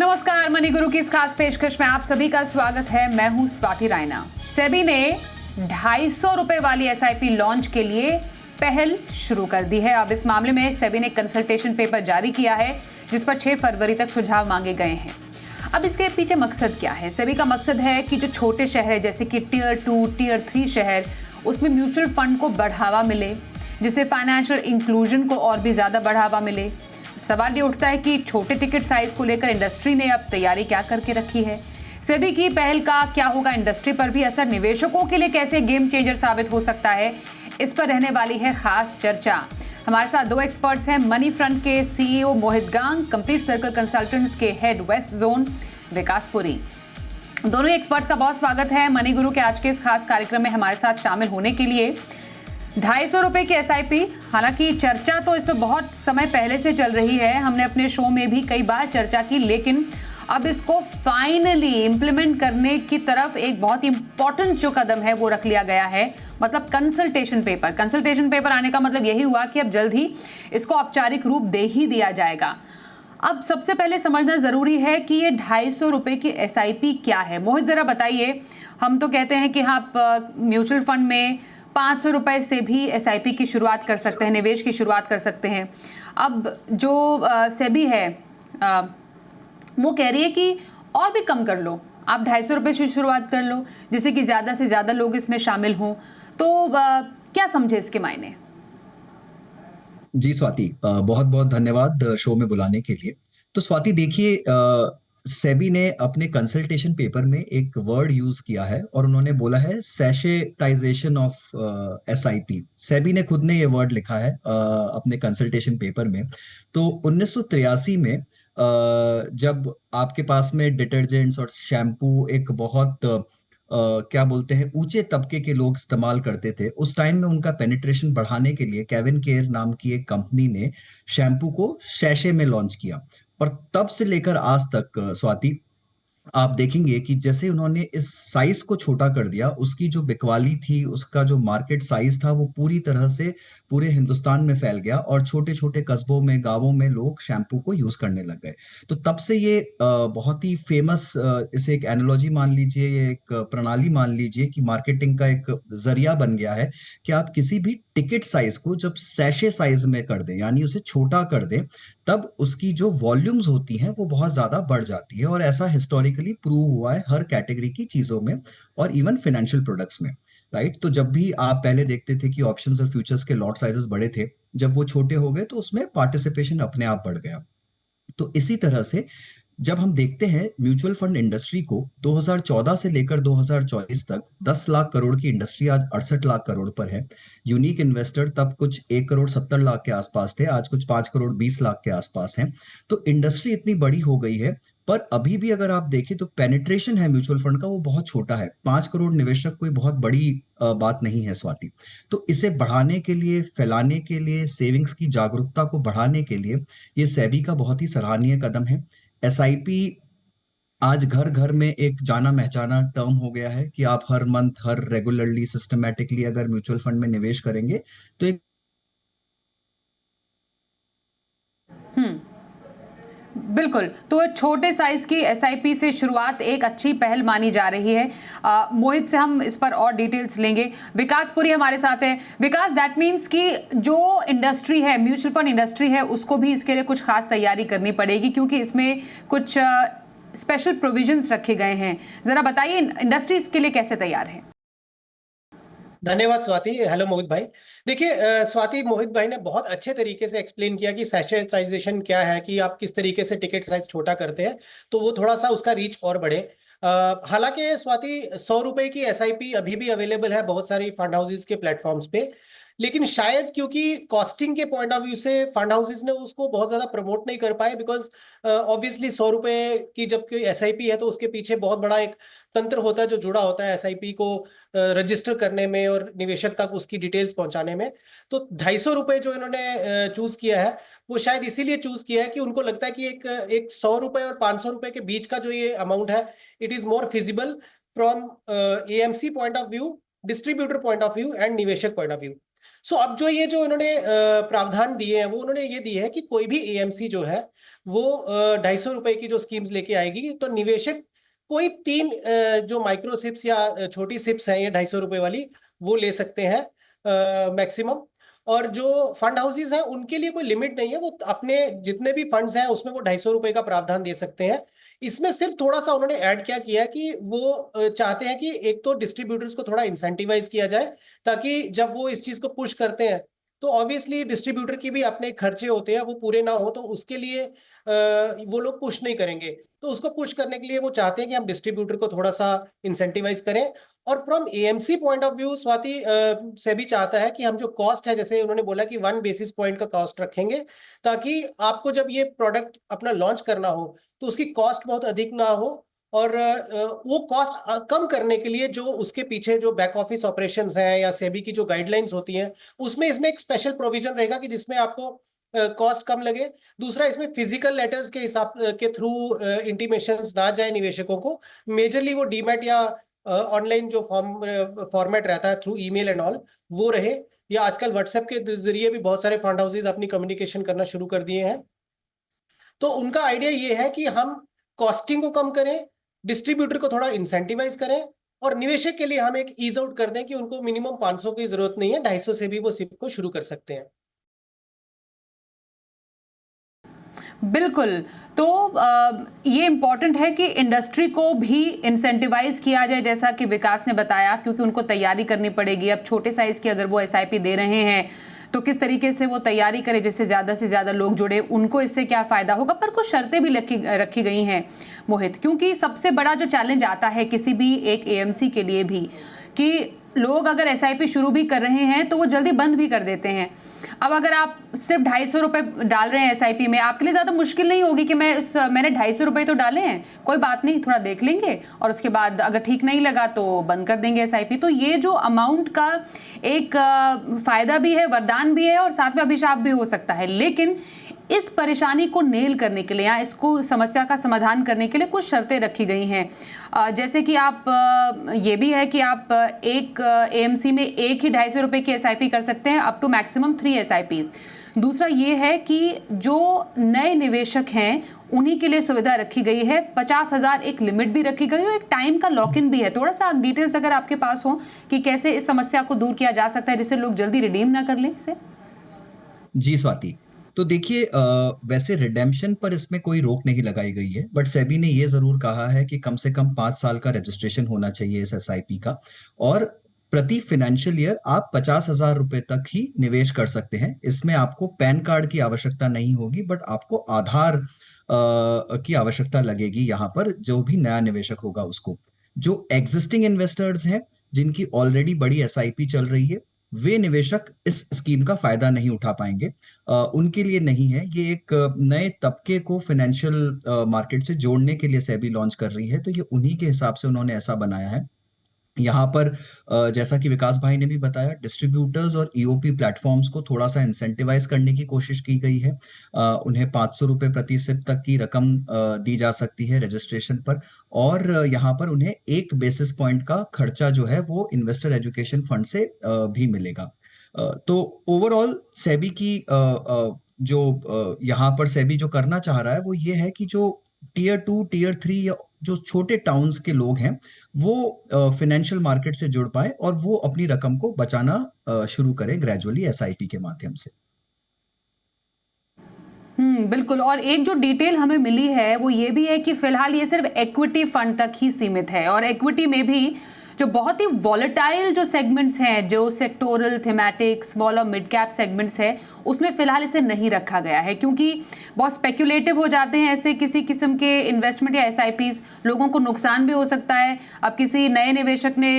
नमस्कार, मनी गुरु की इस खास पेशकश में आप सभी का स्वागत है। मैं हूं स्वाति रायना। सेबी ने 250 रुपए वाली एसआईपी लॉन्च के लिए पहल शुरू कर दी है। अब इस मामले में सेबी ने कंसल्टेशन पेपर जारी किया है जिस पर 6 फरवरी तक सुझाव मांगे गए हैं। अब इसके पीछे मकसद क्या है? सेबी का मकसद है कि जो छोटे शहर जैसे कि टियर 2, टियर 3 शहर, उसमें म्यूचुअल फंड को बढ़ावा मिले, जिससे फाइनेंशियल इंक्लूजन को और भी ज्यादा बढ़ावा मिले। सवाल ये उठता है कि छोटे टिकट साइज को लेकर इंडस्ट्री ने अब तैयारी क्या करके रखी है? सेबी की पहल का क्या होगा इंडस्ट्री पर भी असर? निवेशकों के लिए कैसे गेम चेंजर साबित हो सकता है? इस पर रहने वाली है खास चर्चा। हमारे साथ 2 एक्सपर्ट्स हैं। मनी फ्रंट के सीईओ मोहित गांग, कंप्लीट सर्कल कंसल्टेंट्स के हेड वेस्ट जोन विकास पुरी। दोनों ही एक्सपर्ट्स का बहुत स्वागत है मनी गुरु के आज के इस खास कार्यक्रम में हमारे साथ शामिल होने के लिए। 250 रुपए की एसआईपी, हालांकि चर्चा तो इस पर बहुत समय पहले से चल रही है, हमने अपने शो में भी कई बार चर्चा की, लेकिन अब इसको फाइनली इंप्लीमेंट करने की तरफ एक बहुत इंपॉर्टेंट जो कदम है वो रख लिया गया है, मतलब कंसल्टेशन पेपर। कंसल्टेशन पेपर आने का मतलब यही हुआ कि अब जल्द ही इसको औपचारिक रूप दे ही दिया जाएगा। अब सबसे पहले समझना जरूरी है कि ये 250 रुपए की एसआईपी क्या है। मोहित जरा बताइए। हम तो कहते हैं कि हाँ, म्यूचुअल फंड में 500 रुपए से भी एसआईपी की शुरुआत कर सकते हैं, निवेश की शुरुआत कर सकते हैं। अब जो सेबी है वो कह रही है कि और भी कम कर लो, आप 250 रुपए से शुरुआत कर लो, जिससे कि ज़्यादा से ज़्यादा लोग इसमें शामिल हों। तो क्या समझे इसके मायने? जी स्वाति, बहुत बहुत धन्यवाद शो में बुलाने के लिए। तो स्वाति देखिए, सेबी ने अपने कंसल्टेशन पेपर में एक वर्ड यूज किया है और उन्होंने बोला है सैशेटाइजेशन ऑफ एसआईपी। सेबी ने खुद ने ये वर्ड लिखा है अपने कंसल्टेशन पेपर में। तो 1983 में जब आपके पास में डिटर्जेंट्स और शैम्पू एक बहुत क्या बोलते हैं ऊंचे तबके के लोग इस्तेमाल करते थे, उस टाइम में उनका पेनिट्रेशन बढ़ाने के लिए केविन केयर नाम की एक कंपनी ने शैम्पू को सैशे में लॉन्च किया। और तब से लेकर आज तक स्वाति, आप देखेंगे कि जैसे उन्होंने इस साइज को छोटा कर दिया, उसकी जो बिकवाली थी, उसका जो मार्केट साइज था, वो पूरी तरह से पूरे हिंदुस्तान में फैल गया और छोटे छोटे कस्बों में, गांवों में लोग शैम्पू को यूज करने लग गए। तो तब से ये बहुत ही फेमस, इसे एक एनालॉजी मान लीजिए, ये एक प्रणाली मान लीजिए कि मार्केटिंग का एक जरिया बन गया है कि आप किसी भी टिकट साइज को जब सैशे साइज में कर दें, यानी उसे छोटा कर दें, तब उसकी जो वॉल्यूम्स होती हैं वो बहुत ज्यादा बढ़ जाती है। और ऐसा हिस्टोरिकली प्रूव हुआ है हर कैटेगरी की चीजों में और इवन फाइनेंशियल प्रोडक्ट्स में, राइट। तो जब भी आप पहले देखते थे कि ऑप्शंस और फ्यूचर्स के लॉट साइजेस बड़े थे, जब वो छोटे हो गए तो उसमें पार्टिसिपेशन अपने आप बढ़ गया। तो इसी तरह से जब हम देखते हैं म्यूचुअल फंड इंडस्ट्री को, 2014 से लेकर 2024 तक 10 लाख करोड़ की इंडस्ट्री आज 68 लाख करोड़ पर है। यूनिक इन्वेस्टर तब कुछ 1 करोड़ 70 लाख के आसपास थे, आज कुछ 5 करोड़ 20 लाख के आसपास हैं। तो इंडस्ट्री इतनी बड़ी हो गई है, पर अभी भी अगर आप देखें तो पेनिट्रेशन है म्यूचुअल फंड का वो बहुत छोटा है। 5 करोड़ निवेशक कोई बहुत बड़ी बात नहीं है स्वाति। तो इसे बढ़ाने के लिए, फैलाने के लिए, सेविंग्स की जागरूकता को बढ़ाने के लिए ये सेबी का बहुत ही सराहनीय कदम है। एसआईपी आज घर घर में एक जाना पहचाना टर्म हो गया है कि आप हर मंथ, हर रेगुलरली, सिस्टमैटिकली अगर म्यूचुअल फंड में निवेश करेंगे तो एक बिल्कुल। तो छोटे साइज की एसआईपी से शुरुआत एक अच्छी पहल मानी जा रही है। मोहित से हम इस पर और डिटेल्स लेंगे। विकास पुरी हमारे साथ है। विकास, दैट मीन्स कि जो इंडस्ट्री है, म्यूचुअल फंड इंडस्ट्री है, उसको भी इसके लिए कुछ खास तैयारी करनी पड़ेगी क्योंकि इसमें कुछ स्पेशल प्रोविजंस रखे गए हैं। जरा बताइए इंडस्ट्री इसके लिए कैसे तैयार है? धन्यवाद स्वाति। हेलो मोहित भाई। देखिए स्वाति, मोहित भाई ने बहुत अच्छे तरीके से एक्सप्लेन किया कि सैशेटाइजेशन क्या है, कि आप किस तरीके से टिकट साइज छोटा करते हैं तो वो थोड़ा सा उसका रीच और बढ़े। हालांकि स्वाति, 100 रुपए की एसआईपी अभी भी अवेलेबल है बहुत सारी फंड हाउसेज के प्लेटफॉर्म्स पे, लेकिन शायद क्योंकि कॉस्टिंग के पॉइंट ऑफ व्यू से फंड हाउसेज ने उसको बहुत ज्यादा प्रमोट नहीं कर पाए, बिकॉज ऑब्वियसली 100 रुपए की जब कोई एसआईपी है तो उसके पीछे बहुत बड़ा एक तंत्र होता है जो जुड़ा होता है एसआईपी को रजिस्टर करने में और निवेशक तक उसकी डिटेल्स पहुंचाने में। तो 250 रुपए जो इन्होंने चूज किया है वो शायद इसीलिए चूज किया है कि उनको लगता है कि एक 100 रुपए और 500 रुपए के बीच का जो ये अमाउंट है, it is more feasible from AMC point of view, distributor point of view and निवेशक पॉइंट ऑफ व्यू। सो अब जो इन्होंने प्रावधान दिए हैं, वो उन्होंने ये दिए है कि कोई भी एएमसी जो है वो 250 रुपए की जो स्कीम्स लेके आएगी, तो निवेशक कोई 3 जो माइक्रो सिप्स या छोटी सिप्स हैं ये 250 रुपए वाली, वो ले सकते हैं मैक्सिमम। और जो फंड हाउसेज हैं उनके लिए कोई लिमिट नहीं है, वो अपने जितने भी फंड्स हैं उसमें वो 250 रुपए का प्रावधान दे सकते हैं। इसमें सिर्फ थोड़ा सा उन्होंने ऐड क्या किया कि वो चाहते हैं कि एक तो डिस्ट्रीब्यूटर्स को थोड़ा इंसेंटिवाइज किया जाए, ताकि जब वो इस चीज को पुश करते हैं तो ऑब्वियसली डिस्ट्रीब्यूटर की भी अपने खर्चे होते हैं, वो पूरे ना हो, तो उसके लिए वो लोग पुश नहीं करेंगे। तो उसको पुश करने के लिए वो चाहते हैं कि हम डिस्ट्रीब्यूटर को थोड़ा सा इंसेंटिवाइज करें। और from AMC point of view Swati SEBI चाहता है कि हम जो कॉस्ट है, जैसे उन्होंने बोला कि 1 बेसिस पॉइंट का कॉस्ट रखेंगे, ताकि आपको जब ये प्रोडक्ट अपना लॉन्च करना हो तो उसकी कॉस्ट बहुत अधिक ना हो। और वो कॉस्ट कम करने के लिए जो उसके पीछे जो बैक ऑफिस ऑपरेशंस हैं या सेबी की जो गाइडलाइंस होती हैं, उसमें इसमें एक स्पेशल प्रोविजन रहेगा कि जिसमें आपको कॉस्ट कम लगे। दूसरा, इसमें फिजिकल लेटर्स के हिसाब के थ्रू इंटीमेशंस ना जाए निवेशकों को, मेजरली वो डीमैट या ऑनलाइन जो फॉर्मेट रहता है थ्रू ईमेल एंड ऑल, वो रहे। या आजकल व्हाट्सएप के जरिए भी बहुत सारे फंड हाउसेज अपनी कम्युनिकेशन करना शुरू कर दिए हैं। तो उनका आइडिया ये है कि हम कॉस्टिंग को कम करें, डिस्ट्रीब्यूटर को थोड़ा इंसेंटिवाइज करें, और निवेशक के लिए हम एक ईज आउट कर दें कि उनको मिनिमम 500 की जरूरत नहीं है, 250 से भी वो सिप को शुरू कर सकते हैं। बिल्कुल। तो ये इम्पॉर्टेंट है कि इंडस्ट्री को भी इंसेंटिवाइज किया जाए, जैसा कि विकास ने बताया, क्योंकि उनको तैयारी करनी पड़ेगी। अब छोटे साइज की अगर वो एसआईपी दे रहे हैं तो किस तरीके से वो तैयारी करें जिससे ज़्यादा से ज़्यादा लोग जुड़े, उनको इससे क्या फ़ायदा होगा। पर कुछ शर्तें भी रखी गई हैं मोहित, क्योंकि सबसे बड़ा जो चैलेंज आता है किसी भी एक एएमसी के लिए भी, कि लोग अगर एसआईपी शुरू भी कर रहे हैं तो वो जल्दी बंद भी कर देते हैं। अब अगर आप सिर्फ 250 रुपये डाल रहे हैं एसआईपी में, आपके लिए ज़्यादा मुश्किल नहीं होगी कि मैंने 250 रुपये तो डाले हैं, कोई बात नहीं, थोड़ा देख लेंगे और उसके बाद अगर ठीक नहीं लगा तो बंद कर देंगे एसआईपी। तो ये जो अमाउंट का एक फ़ायदा भी है, वरदान भी है, और साथ में अभिशाप भी हो सकता है। लेकिन इस परेशानी को नेल करने के लिए या इसको समस्या का समाधान करने के लिए कुछ शर्तें रखी गई हैं। जैसे कि आप ये भी है कि आप एक एएमसी में एक ही 250 रुपये की एसआईपी कर सकते हैं, अप टू मैक्सिमम 3 एसआईपीज। दूसरा ये है कि जो नए निवेशक हैं उन्हीं के लिए सुविधा रखी गई है, 50,000 एक लिमिट भी रखी गई है, एक टाइम का लॉक इन भी है। थोड़ा सा डिटेल्स अगर आपके पास हो कि कैसे इस समस्या को दूर किया जा सकता है जिससे लोग जल्दी रिडीम ना कर लें इसे। जी स्वाति, तो देखिए वैसे रिडेम्पशन पर इसमें कोई रोक नहीं लगाई गई है, बट सेबी ने ये जरूर कहा है कि कम से कम 5 साल का रजिस्ट्रेशन होना चाहिए इस एसआईपी का, और प्रति फाइनेंशियल ईयर आप 50,000 रुपए तक ही निवेश कर सकते हैं। इसमें आपको पैन कार्ड की आवश्यकता नहीं होगी, बट आपको आधार की आवश्यकता लगेगी यहाँ पर, जो भी नया निवेशक होगा उसको। जो एग्जिस्टिंग इन्वेस्टर्स हैं जिनकी ऑलरेडी बड़ी एसआईपी चल रही है, वे निवेशक इस स्कीम का फायदा नहीं उठा पाएंगे, उनके लिए नहीं है। ये एक नए तबके को फाइनेंशियल मार्केट से जोड़ने के लिए सेबी लॉन्च कर रही है, तो ये उन्हीं के हिसाब से उन्होंने ऐसा बनाया है। यहाँ पर जैसा कि विकास भाई ने भी बताया, डिस्ट्रीब्यूटर्स और ईओपी प्लेटफॉर्म्स को थोड़ा सा इंसेंटिवाइज करने की कोशिश की गई है। उन्हें 500 रुपये प्रति सिप तक की रकम दी जा सकती है रजिस्ट्रेशन पर, और यहाँ पर उन्हें 1 बेसिस पॉइंट का खर्चा जो है वो इन्वेस्टर एजुकेशन फंड से भी मिलेगा। तो ओवरऑल सेबी की जो यहाँ पर सेबी जो करना चाह रहा है वो ये है कि जो टीयर 2, टीयर 3 या जो छोटे टाउन्स के लोग हैं वो फाइनेंशियल मार्केट से जुड़ पाए और वो अपनी रकम को बचाना शुरू करें ग्रेजुअली एसआईपी के माध्यम से। बिल्कुल। और एक जो डिटेल हमें मिली है वो ये भी है कि फिलहाल ये सिर्फ इक्विटी फंड तक ही सीमित है, और इक्विटी में भी जो बहुत ही वॉलेटाइल जो सेगमेंट्स हैं, जो सेक्टोरल, थीमेटिक, स्मॉल और मिड कैप सेगमेंट्स है, उसमें फिलहाल इसे नहीं रखा गया है, क्योंकि बहुत स्पेक्युलेटिव हो जाते हैं ऐसे किसी किस्म के इन्वेस्टमेंट या एसआईपीज, लोगों को नुकसान भी हो सकता है। अब किसी नए निवेशक ने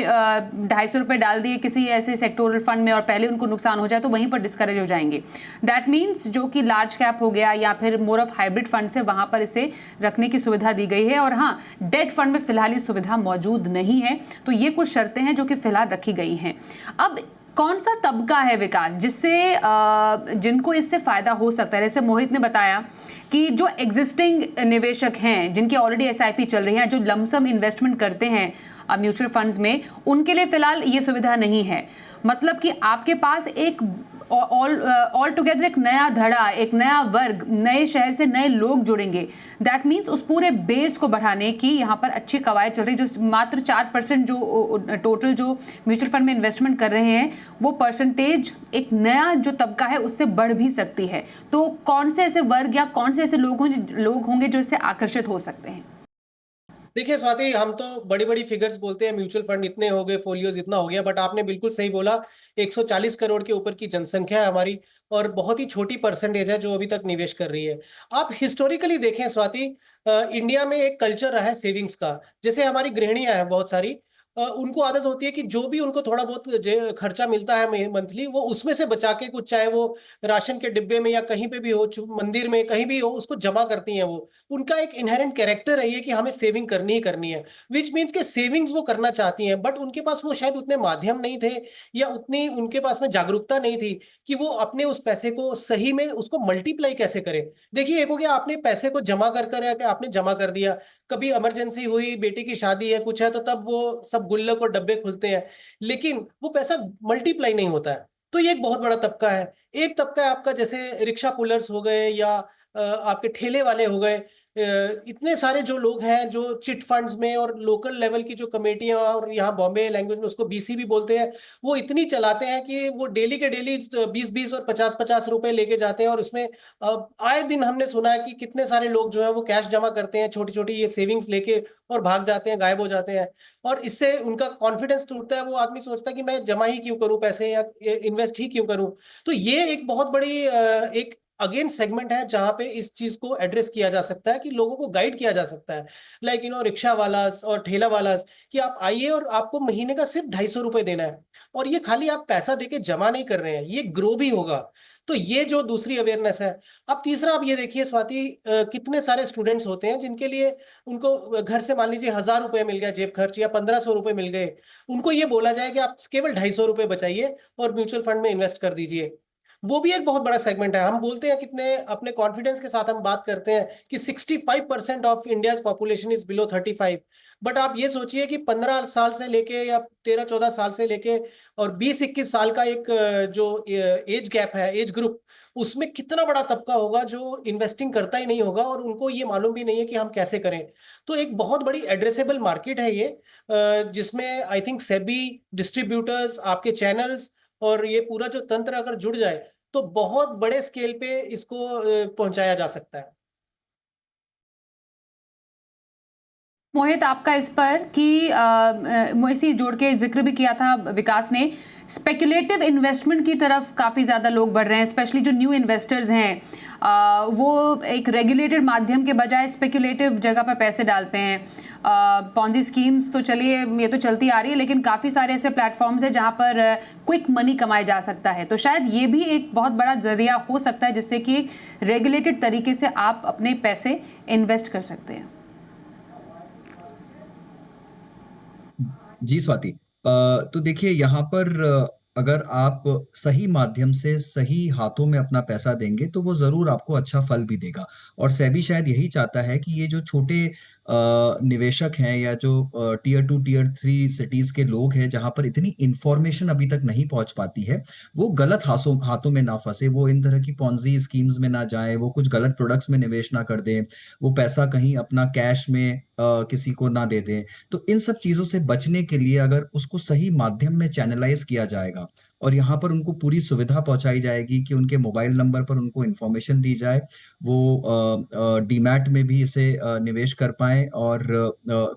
250 रुपये डाल दिए किसी ऐसे सेक्टोरल फंड में और पहले उनको नुकसान हो जाए तो वहीं पर डिस्करेज हो जाएंगे। दैट मीन्स जो कि लार्ज कैप हो गया या फिर मोर ऑफ हाइब्रिड फंड है, वहां पर इसे रखने की सुविधा दी गई है। और हाँ, डेट फंड में फिलहाल ये सुविधा मौजूद नहीं है। तो ये कुछ शर्तें हैं जो कि फिलहाल रखी गई हैं। अब कौन सा तबका है विकास जिससे जिनको इससे फायदा हो सकता है? जैसे मोहित ने बताया कि जो एग्जिस्टिंग निवेशक हैं जिनकी ऑलरेडी एसआईपी चल रही है, जो लमसम इन्वेस्टमेंट करते हैं म्यूचुअल फंड्स में, उनके लिए फिलहाल ये सुविधा नहीं है। मतलब कि आपके पास एक ऑल टुगेदर एक नया धड़ा, एक नया वर्ग, नए शहर से नए लोग जुड़ेंगे। दैट मीन्स उस पूरे बेस को बढ़ाने की यहाँ पर अच्छी कवायद चल रही है। जो मात्र 4% जो टोटल जो म्यूचुअल फंड में इन्वेस्टमेंट कर रहे हैं, वो परसेंटेज एक नया जो तबका है उससे बढ़ भी सकती है। तो कौन से ऐसे वर्ग या कौन से ऐसे लोग होंगे जो इससे आकर्षित हो सकते हैं? देखिए स्वाति, हम तो बड़ी बड़ी फिगर्स बोलते हैं, म्यूचुअल फंड इतने हो गए, फोलियोज इतना हो गया, बट आपने बिल्कुल सही बोला, 140 करोड़ के ऊपर की जनसंख्या है हमारी और बहुत ही छोटी परसेंटेज है जो अभी तक निवेश कर रही है। आप हिस्टोरिकली देखें स्वाति, इंडिया में एक कल्चर रहा है सेविंग्स का। जैसे हमारी गृहिणियां हैं बहुत सारी, उनको आदत होती है कि जो भी उनको थोड़ा बहुत खर्चा मिलता है मंथली, वो उसमें से बचा के कुछ, चाहे वो राशन के डिब्बे में या कहीं पे भी हो, मंदिर में कहीं भी हो, उसको जमा करती हैं। वो उनका एक इनहेरेंट कैरेक्टर है ये कि हमें सेविंग करनी ही करनी है, विच मीन्स के सेविंग्स वो करना चाहती हैं, बट उनके पास वो शायद उतने माध्यम नहीं थे या उतनी उनके पास में जागरूकता नहीं थी कि वो अपने उस पैसे को सही में उसको मल्टीप्लाई कैसे करें। देखिए, एक हो गया आपने पैसे को जमा कर आपने जमा कर दिया, कभी इमरजेंसी हुई, बेटी की शादी है, कुछ है, तो तब वो सब गुल्लक और डब्बे खुलते हैं, लेकिन वो पैसा मल्टीप्लाई नहीं होता है। तो ये एक बहुत बड़ा तबका है। एक तबका है आपका, जैसे रिक्शा पुलर्स हो गए या आपके ठेले वाले हो गए, इतने सारे जो लोग हैं जो चिट फंड्स में और लोकल लेवल की जो कमेटियां, और यहाँ बॉम्बे लैंग्वेज में उसको बीसी भी बोलते हैं, वो इतनी चलाते हैं कि वो डेली के डेली 20-20 और 50-50 रुपए लेके जाते हैं। और उसमें आए दिन हमने सुना है कि कितने सारे लोग जो है वो कैश जमा करते हैं, छोटी छोटी ये सेविंग्स लेके, और भाग जाते हैं, गायब हो जाते हैं, और इससे उनका कॉन्फिडेंस टूटता है। वो आदमी सोचता है कि मैं जमा ही क्यों करूं पैसे या इन्वेस्ट ही क्यों करूं। तो ये एक बहुत बड़ी एक अगेन सेगमेंट है जहां पे इस चीज को एड्रेस किया जा सकता है, कि लोगों को गाइड किया जा सकता है, लाइक रिक्शा वाला और ठेला वाला, कि आप आइए और आपको महीने का सिर्फ 250 रुपए देना है, और ये खाली आप पैसा देके जमा नहीं कर रहे हैं, ये ग्रो भी होगा। तो ये जो दूसरी अवेयरनेस है। अब तीसरा, आप ये देखिए स्वाति, कितने सारे स्टूडेंट्स होते हैं जिनके लिए उनको घर से मान लीजिए 1000 रुपए मिल गया जेब खर्च, या 1500 रुपए मिल गए, उनको ये बोला जाए कि आप केवल 250 रुपए बचाइए और म्यूचुअल फंड में इन्वेस्ट कर दीजिए। वो भी एक बहुत बड़ा सेगमेंट है। हम बोलते हैं, कितने अपने कॉन्फिडेंस के साथ हम बात करते हैं कि 65% of India population is below 35। But आप ये सोचिए कि 15 साल से लेके या 13-14 साल से लेके और 20-21 साल का एक जो एज गैप है, एज ग्रुप, उसमें कितना बड़ा तबका होगा जो इन्वेस्टिंग करता ही नहीं होगा, और उनको ये मालूम भी नहीं है कि हम कैसे करें। तो एक बहुत बड़ी एड्रेसेबल मार्केट है ये, जिसमें आई थिंक सेबी, डिस्ट्रीब्यूटर्स, आपके चैनल्स और ये पूरा जो तंत्र अगर जुड़ जाए तो बहुत बड़े स्केल पे इसको पहुंचाया जा सकता है। मोहित, आपका इस पर कि मोइसी जोड़ के जिक्र भी किया था विकास ने, स्पेकुलेटिव इन्वेस्टमेंट की तरफ काफ़ी ज़्यादा लोग बढ़ रहे हैं, स्पेशली जो न्यू इन्वेस्टर्स हैं, वो एक रेगुलेटेड माध्यम के बजाय स्पेकुलेटिव जगह पर पैसे डालते हैं। पॉन्जी स्कीम्स तो चलिए, ये तो चलती आ रही है, लेकिन काफ़ी सारे ऐसे प्लेटफॉर्म्स हैं जहाँ पर क्विक मनी कमाया जा सकता है। तो शायद ये भी एक बहुत बड़ा जरिया हो सकता है जिससे कि रेगुलेटेड तरीके से आप अपने पैसे इन्वेस्ट कर सकते हैं। जी स्वाति, तो देखिए यहाँ पर अगर आप सही माध्यम से सही हाथों में अपना पैसा देंगे तो वो जरूर आपको अच्छा फल भी देगा। और सेबी शायद यही चाहता है कि ये जो छोटे निवेशक हैं या जो टियर 2 टियर 3 सिटीज के लोग हैं जहां पर इतनी इंफॉर्मेशन अभी तक नहीं पहुंच पाती है, वो गलत हाथों में ना फंसे, वो इन तरह की पॉन्जी स्कीम्स में ना जाए, वो कुछ गलत प्रोडक्ट्स में निवेश ना कर दें, वो पैसा कहीं अपना कैश में किसी को ना दे दें। तो इन सब चीजों से बचने के लिए अगर उसको सही माध्यम में चैनलाइज किया जाएगा और यहाँ पर उनको पूरी सुविधा पहुंचाई जाएगी कि उनके मोबाइल नंबर पर उनको इन्फॉर्मेशन दी जाए, वो डीमैट में भी इसे निवेश कर पाएं और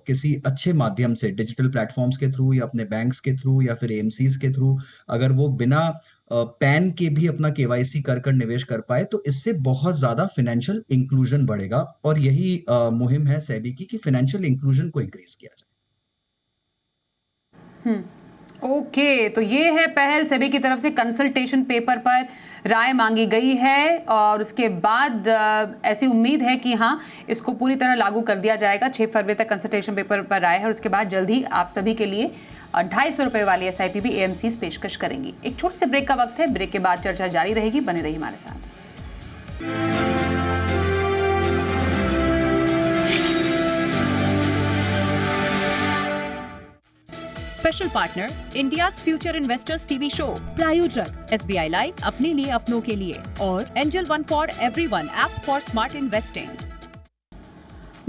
किसी अच्छे माध्यम से डिजिटल प्लेटफॉर्म्स के थ्रू या अपने बैंक्स के थ्रू या फिर एएमसीज के थ्रू अगर वो बिना पैन के भी अपना केवाईसी कर निवेश कर पाए तो इससे बहुत ज्यादा फाइनेंशियल इंक्लूजन बढ़ेगा। और यही मुहिम है सेबी की कि फाइनेंशियल इंक्लूजन को इंक्रीज किया जाए। ओके, तो ये है पहल सेबी की तरफ से, कंसल्टेशन पेपर पर राय मांगी गई है और उसके बाद ऐसी उम्मीद है कि हाँ, इसको पूरी तरह लागू कर दिया जाएगा। 6 फरवरी तक कंसल्टेशन पेपर पर राय है और उसके बाद जल्द ही आप सभी के लिए 250 रुपये वाली SIP भी AMCs पेशकश करेंगी। एक छोटे से ब्रेक का वक्त है, ब्रेक के बाद चर्चा जारी रहेगी, बने रहिए हमारे साथ। Special partner India's future investors TV show, प्रायोजक SBI लाइफ अपने लिए अपनों के लिए और Angel One for everyone app for smart investing.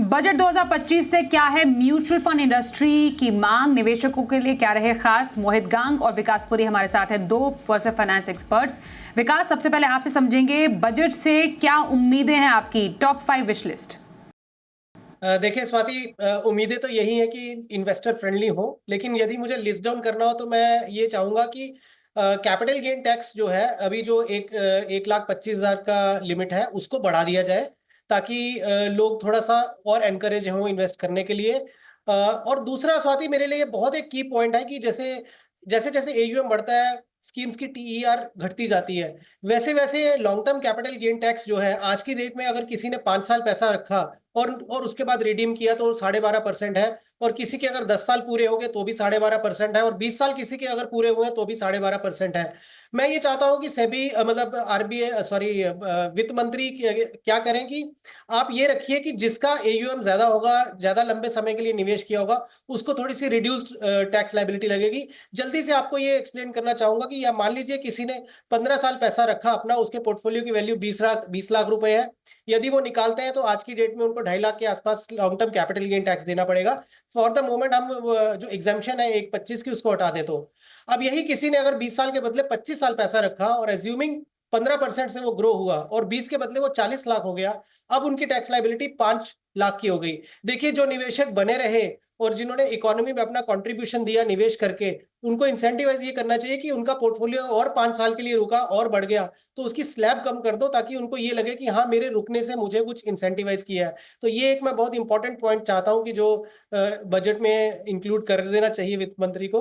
Budget 2025 से क्या है म्यूचुअल फंड इंडस्ट्री की मांग, निवेशकों के लिए क्या रहे खास? मोहित गांग और विकास पुरी हमारे साथ हैं, दो पर्सनल फाइनेंस एक्सपर्ट्स। विकास, सबसे पहले आपसे समझेंगे, बजट से क्या उम्मीदें हैं आपकी? Top 5 wish list. देखिए स्वाति, उम्मीदें तो यही है कि इन्वेस्टर फ्रेंडली हो, लेकिन यदि मुझे लिस्ट डाउन करना हो तो मैं ये चाहूंगा कि कैपिटल गेन टैक्स जो है अभी जो 1,25,000 का लिमिट है उसको बढ़ा दिया जाए, ताकि लोग थोड़ा सा और एनकरेज हों इन्वेस्ट करने के लिए। और दूसरा स्वाति, मेरे लिए बहुत एक की पॉइंट है कि जैसे जैसे AUM बढ़ता है, स्कीम्स की TER घटती जाती है, वैसे वैसे long term capital gain tax जो है आज की डेट में अगर किसी ने 5 साल पैसा रखा और उसके बाद रिडीम किया तो 12.5% है, और किसी के अगर 10 साल पूरे हो गए तो भी 12.5% है, और 20 साल किसी के अगर पूरे हुए तो भी 12.5% है। मैं ये चाहता हूं कि सेबी मतलब RBI वित्त मंत्री क्या करें कि आप ये रखिए कि जिसका AUM ज्यादा होगा, ज्यादा लंबे समय के लिए निवेश किया होगा, उसको थोड़ी सी रिड्यूस्ड टैक्स लायबिलिटी लगेगी। जल्दी से आपको ये एक्सप्लेन करना चाहूंगा कि या मान लीजिए किसी ने 15 साल पैसा रखा अपना, उसके पोर्टफोलियो की वैल्यू 20 लाख रुपए है, यदि वो निकालते हैं तो आज की डेट में उनको 2.5 लाख के आसपास long term capital gain tax देना पड़ेगा। फॉर द मोमेंट हम जो एग्जाम्पशन है 1,25 की उसको हटा दे, तो अब यही किसी ने अगर 20 साल के बदले 25 साल पैसा रखा और एज्यूमिंग 15% से वो ग्रो हुआ और 20 के बदले वो 40 लाख हो गया, अब उनकी टैक्स लायबिलिटी 5 लाख की हो गई। देखिए, जो निवेशक बने रहे और जिन्होंने इकोनॉमी में अपना कंट्रीब्यूशन दिया निवेश करके, उनको इंसेंटिवाइज ये करना चाहिए कि उनका पोर्टफोलियो और 5 साल के लिए रुका और बढ़ गया तो उसकी स्लैब कम कर दो, ताकि उनको ये लगे कि हाँ, मेरे रुकने से मुझे कुछ इंसेंटिवाइज किया है। तो ये एक मैं बहुत इंपॉर्टेंट पॉइंट चाहता हूं कि जो बजट में इंक्लूड कर देना चाहिए वित्त मंत्री को।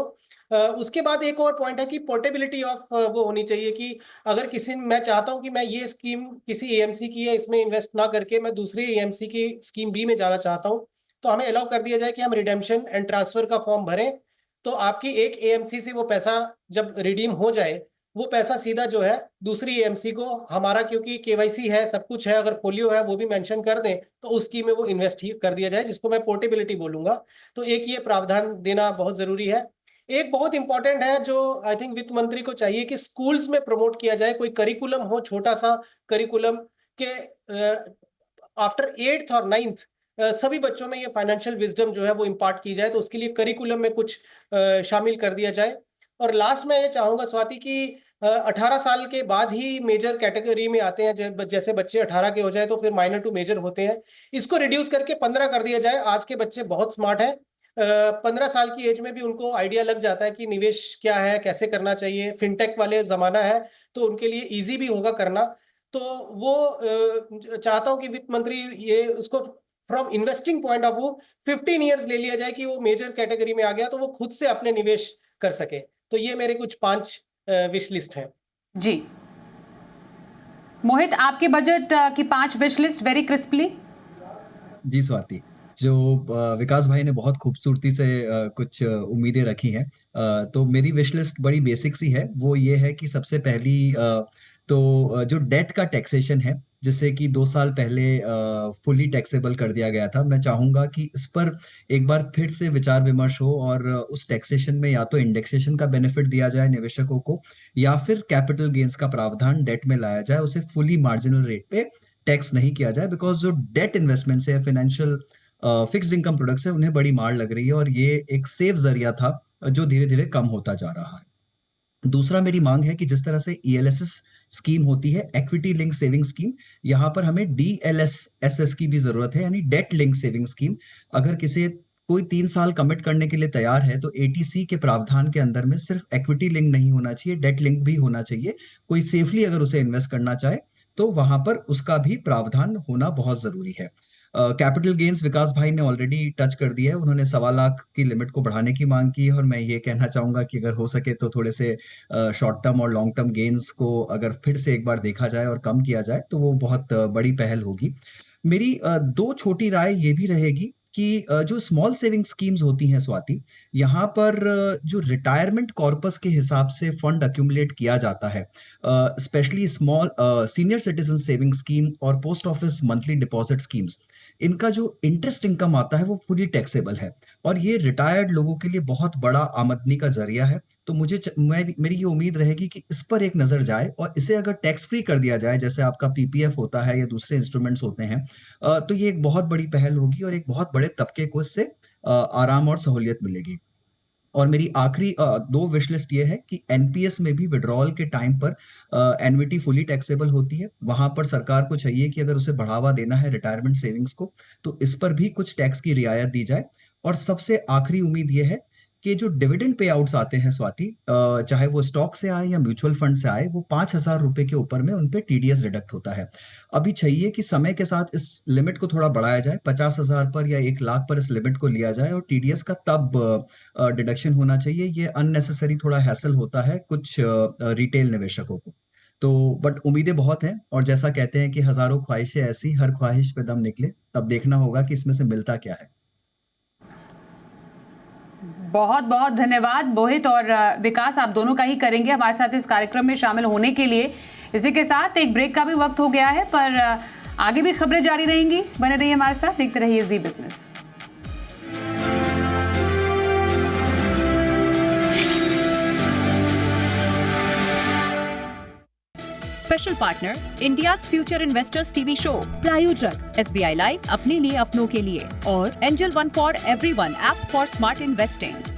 उसके बाद एक और पॉइंट है कि पोर्टेबिलिटी ऑफ वो होनी चाहिए कि अगर मैं चाहता हूं कि मैं ये स्कीम किसी AMC की है, इसमें इन्वेस्ट ना करके मैं दूसरी AMC की स्कीम B में जाना चाहता हूं, तो हमें अलाउ कर दिया जाए कि हम रिडेम्पशन एंड ट्रांसफर का फॉर्म भरें, तो आपकी एक AMC से वो पैसा जब रिडीम हो जाए, वो पैसा सीधा जो है दूसरी AMC को, हमारा क्योंकि KYC है, सब कुछ है, अगर फोलियो है वो भी मेंशन कर दें तो उस स्कीम में वो इन्वेस्ट कर दिया जाए, जिसको मैं पोर्टेबिलिटी बोलूंगा। तो एक ये प्रावधान देना बहुत जरूरी है। एक बहुत इंपॉर्टेंट है जो आई थिंक वित्त मंत्री को चाहिए कि स्कूल्स में प्रमोट किया जाए, कोई करिकुलम हो, छोटा सा करिकुलम के आफ्टर 8th और 9th सभी बच्चों में ये फाइनेंशियल विजडम जो है वो इम्पार्ट की जाए, तो उसके लिए करिकुलम में कुछ शामिल कर दिया जाए। और लास्ट में ये चाहूंगा स्वाति कि 18 साल के बाद ही मेजर कैटेगरी में आते हैं, जैसे बच्चे 18 के हो जाए तो फिर माइनर टू मेजर होते हैं, इसको रिड्यूस करके 15 कर दिया जाए। आज के बच्चे बहुत स्मार्ट हैं, 15 साल की एज में भी उनको आइडिया लग जाता है कि निवेश क्या है, कैसे करना चाहिए, फिनटेक वाले जमाना है तो उनके लिए ईजी भी होगा करना। तो वो चाहता हूं कि वित्त मंत्री ये उसको from investing point of view 15 years ले लिया जाए कि वो मेजर कैटेगरी में आ गया तो वो खुद से अपने निवेश कर सके। तो ये मेरे कुछ 5 विश लिस्ट हैं। जी मोहित, आपके बजट की 5 विश लिस्ट वेरी क्रिस्पली। जी स्वाति, जो विकास भाई ने बहुत खूबसूरती से कुछ उम्मीदें रखी हैं, तो मेरी विश लिस्ट बड़ी बेसिक सी है। वो ये है कि सबसे पहली तो जो डेट का टैक्सेशन है, जिसे कि 2 साल पहले फुली टैक्सेबल कर दिया गया था, मैं चाहूंगा कि इस पर एक बार फिर से विचार विमर्श हो और उस टैक्सेशन में या तो इंडेक्सेशन का बेनिफिट दिया जाए निवेशकों को, या फिर कैपिटल गेन्स का प्रावधान डेट में लाया जाए, उसे फुली मार्जिनल रेट पे टैक्स नहीं किया जाए। बिकॉज जो डेट इन्वेस्टमेंट्स है, फाइनेंशियल फिक्स्ड इनकम प्रोडक्ट्स है, उन्हें बड़ी मार लग रही है और ये एक सेफ जरिया था जो धीरे धीरे कम होता जा रहा है। दूसरा, मेरी मांग है कि जिस तरह से ELSS स्कीम होती है, इक्विटी लिंक सेविंग स्कीम, यहाँ पर हमें DLSS की भी जरूरत है, यानी डेट लिंक सेविंग स्कीम। अगर कोई 3 साल कमिट करने के लिए तैयार है तो ATC के प्रावधान के अंदर में सिर्फ इक्विटी लिंक नहीं होना चाहिए, डेट लिंक भी होना चाहिए। कोई सेफली अगर उसे इन्वेस्ट करना चाहे तो वहां पर उसका भी प्रावधान होना बहुत जरूरी है। कैपिटल गेन्स विकास भाई ने ऑलरेडी टच कर दिया है, उन्होंने 1.25 लाख की लिमिट को बढ़ाने की मांग की है, और मैं ये कहना चाहूंगा कि अगर हो सके तो थोड़े से शॉर्ट टर्म और लॉन्ग टर्म गेन्स को अगर फिर से एक बार देखा जाए और कम किया जाए तो वो बहुत बड़ी पहल होगी। मेरी 2 छोटी राय ये भी रहेगी कि जो स्मॉल सेविंग स्कीम्स होती हैं स्वाति, यहाँ पर जो रिटायरमेंट कॉर्पस के हिसाब से फंड अक्यूमुलेट किया जाता है, specially small senior citizen saving scheme और post office monthly deposit schemes, इनका जो इंटरेस्ट इनकम आता है वो फुली टैक्सेबल है और ये रिटायर्ड लोगों के लिए बहुत बड़ा आमदनी का जरिया है। तो मेरी ये उम्मीद रहेगी कि इस पर एक नजर जाए और इसे अगर टैक्स फ्री कर दिया जाए जैसे आपका पीपीएफ होता है या दूसरे इंस्ट्रूमेंट्स होते हैं, तो ये एक बहुत बड़ी पहल होगी और एक बहुत बड़े तबके को इससे आराम और सहूलियत मिलेगी। और मेरी आखिरी 2 विश लिस्ट ये है कि एनपीएस में भी विड्रॉल के टाइम पर एन्युटी फुली टैक्सेबल होती है। वहां पर सरकार को चाहिए कि अगर उसे बढ़ावा देना है रिटायरमेंट सेविंग्स को तो इस पर भी कुछ टैक्स की रियायत दी जाए। और सबसे आखिरी उम्मीद ये है कि जो डिविडेंड पे आउट्स आते हैं स्वाति, चाहे वो स्टॉक से आए या म्यूचुअल फंड से आए, वो 5,000 रुपए के ऊपर में उन पे टीडीएस डिडक्ट होता है। अभी चाहिए कि समय के साथ इस लिमिट को थोड़ा बढ़ाया जाए, 50,000 पर या 1 लाख पर इस लिमिट को लिया जाए और टीडीएस का तब डिडक्शन होना चाहिए। ये अननेसेसरी थोड़ा हैसल होता है कुछ रिटेल निवेशकों को। तो बट उम्मीदें बहुत हैं और जैसा कहते हैं कि हजारों ख्वाहिशें ऐसी, हर ख्वाहिश पे दम निकले। अब देखना होगा कि इसमें से मिलता क्या है। बहुत बहुत धन्यवाद मोहित और विकास, आप दोनों का ही करेंगे हमारे साथ इस कार्यक्रम में शामिल होने के लिए। इसी के साथ एक ब्रेक का भी वक्त हो गया है, पर आगे भी खबरें जारी रहेंगी। बने रहिए हमारे साथ, देखते रहिए Zee business. Special partner India's future investors TV show, प्रायोजक एसबीआई लाइफ अपने लिए अपनों के लिए और Angel One for everyone app for smart investing.